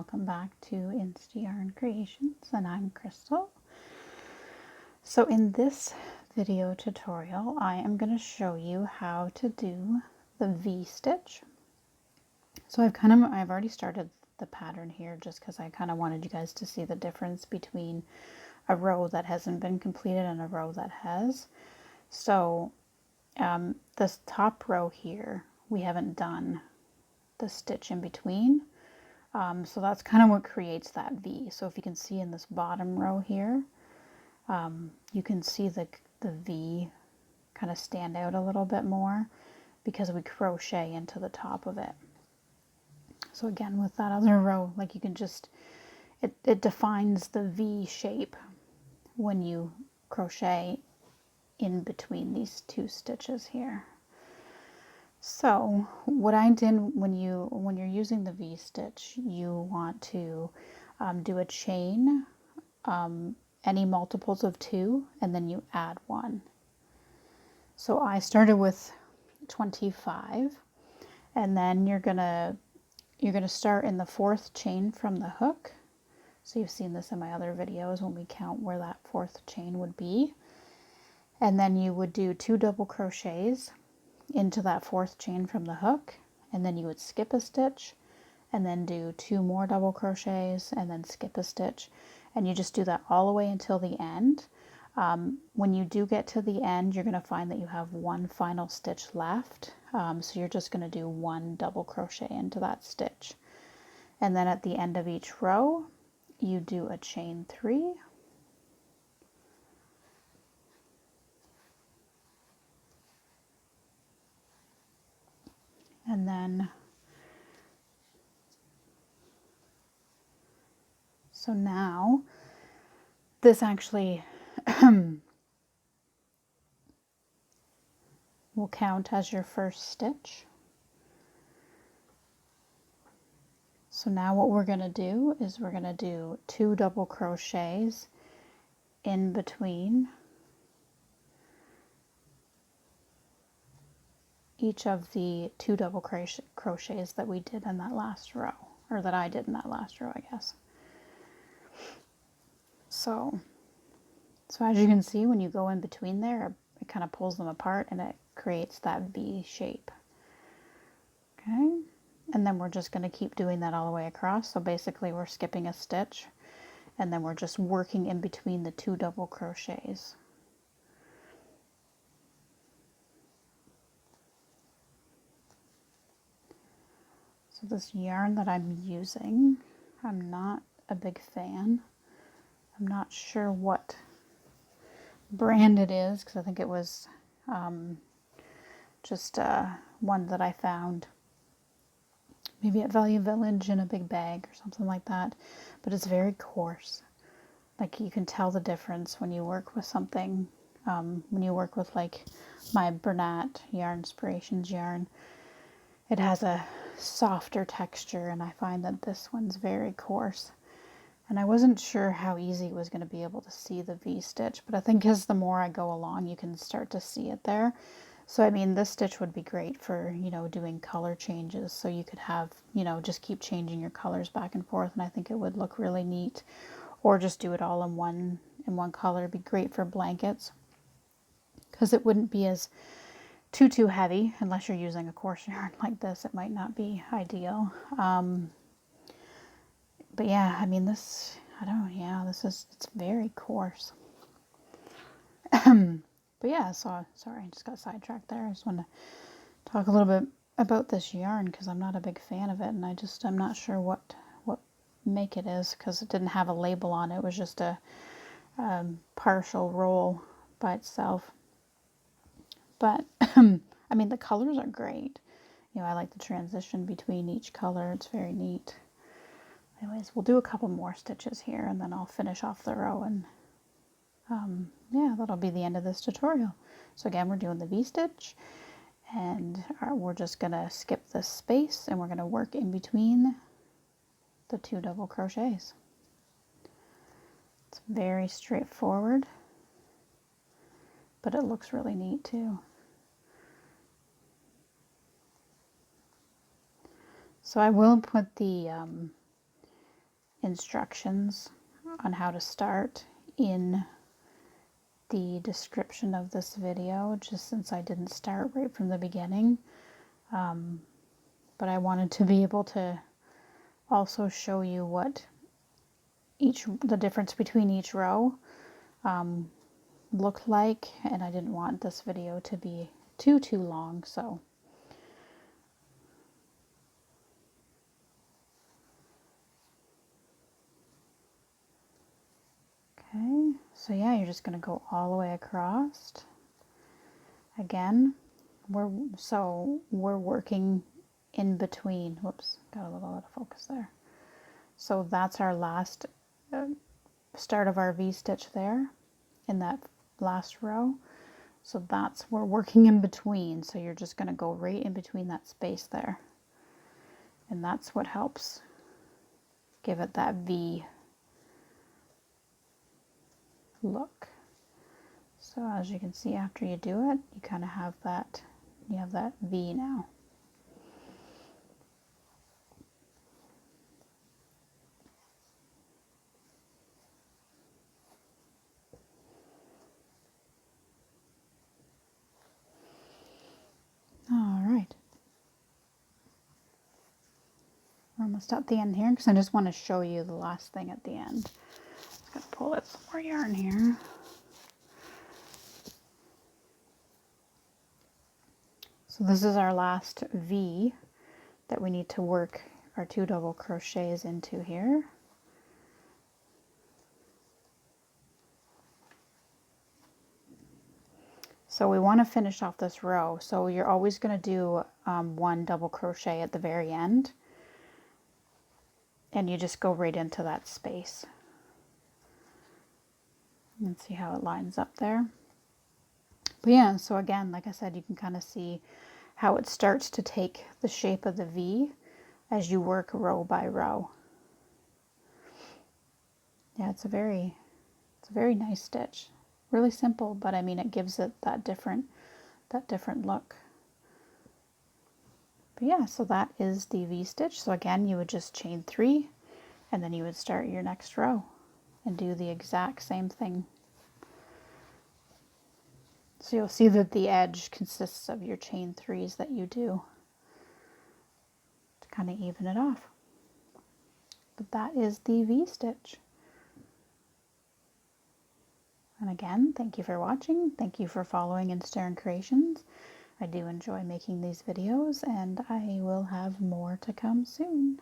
welcome back to Insta Yarn Creations, and I'm Crystal. So in this video tutorial I am going to show you how to do the V-stitch. So I've already started the pattern here just because I kind of wanted you guys to see the difference between a row that hasn't been completed and a row that has. So this top row here, we haven't done the stitch in between. So that's kind of what creates that V. So if you can see in this bottom row here, you can see the V kind of stand out a little bit more because we crochet into the top of it. So again, with that other row, like you can just, it defines the V shape when you crochet in between these two stitches here. So what I did when you're using the V-stitch, you want to do a chain, any multiples of 2, and then you add 1. So I started with 25, and then you're gonna start in the 4th chain from the hook. So you've seen this in my other videos when we count where that 4th chain would be. And then you would do 2 double crochets into that 4th chain from the hook, and then you would skip a stitch and then do 2 more double crochets and then skip a stitch, and you just do that all the way until the end. When you do get to the end, you're going to find that you have one final stitch left, so you're just going to do 1 double crochet into that stitch, and then at the end of each row you do a chain 3, and then so now this actually will count as your first stitch. So now what we're going to do is we're going to do 2 double crochets in between each of the 2 double crochets that we did in that last row, or that I did in that last row, I guess. So as you can see, when you go in between there, it kind of pulls them apart and it creates that V shape. Okay, and then we're just going to keep doing that all the way across. So basically we're skipping a stitch and then we're just working in between the 2 double crochets. So this yarn that I'm using, I'm not a big fan. I'm not sure what brand it is because I think it was just one that I found maybe at Value Village in a big bag or something like that, but it's very coarse. Like you can tell the difference when you work with something, when you work with like my Bernat Yarn Inspirations yarn. It has a softer texture, and I find that this one's very coarse. And I wasn't sure how easy it was going to be able to see the V-stitch, but I think as the more I go along, you can start to see it there. So I mean, this stitch would be great for, you know, doing color changes. So you could have, you know, just keep changing your colors back and forth, and I think it would look really neat. Or just do it all in one color. It'd be great for blankets because it wouldn't be as too heavy unless you're using a coarse yarn like this. It might not be ideal. But yeah, I mean, this, I don't know, yeah, it's very coarse. But yeah, so, sorry, I just got sidetracked there. I just want to talk a little bit about this yarn because I'm not a big fan of it, and I'm not sure what make it is because it didn't have a label on it. It was just a partial roll by itself. But, I mean, the colors are great. You know, I like the transition between each color. It's very neat. Anyways, we'll do a couple more stitches here and then I'll finish off the row, and yeah, that'll be the end of this tutorial. So again, we're doing the V-stitch, and we're just gonna skip this space and we're gonna work in between the 2 double crochets. It's very straightforward, but it looks really neat too. So I will put the instructions on how to start in the description of this video, just since I didn't start right from the beginning. But I wanted to be able to also show you what the difference between each row looked like, and I didn't want this video to be too long, so okay, so yeah, you're just going to go all the way across. Again, we're working in between. Whoops, got a little out of focus there. So that's our last start of our V-stitch there in that last row. So we're working in between. So you're just going to go right in between that space there. And that's what helps give it that V look. So as you can see, after you do it, you kind of have that, V now. All right. We're almost at the end here because I just want to show you the last thing at the end. Just going to pull out some more yarn here. So this is our last V that we need to work our 2 double crochets into here. So we want to finish off this row. So you're always going to do 1 double crochet at the very end. And you just go right into that space. And see how it lines up there. But yeah, so again, like I said, you can kind of see how it starts to take the shape of the V as you work row by row. Yeah, it's a very nice stitch. Really simple, but I mean, it gives it that different look. But yeah, so that is the V-stitch. So again, you would just chain 3 and then you would start your next row and do the exact same thing. So you'll see that the edge consists of your chain 3s that you do to kind of even it off. But that is the V-stitch. And again, thank you for watching. Thank you for following Instagram Creations. I do enjoy making these videos, and I will have more to come soon.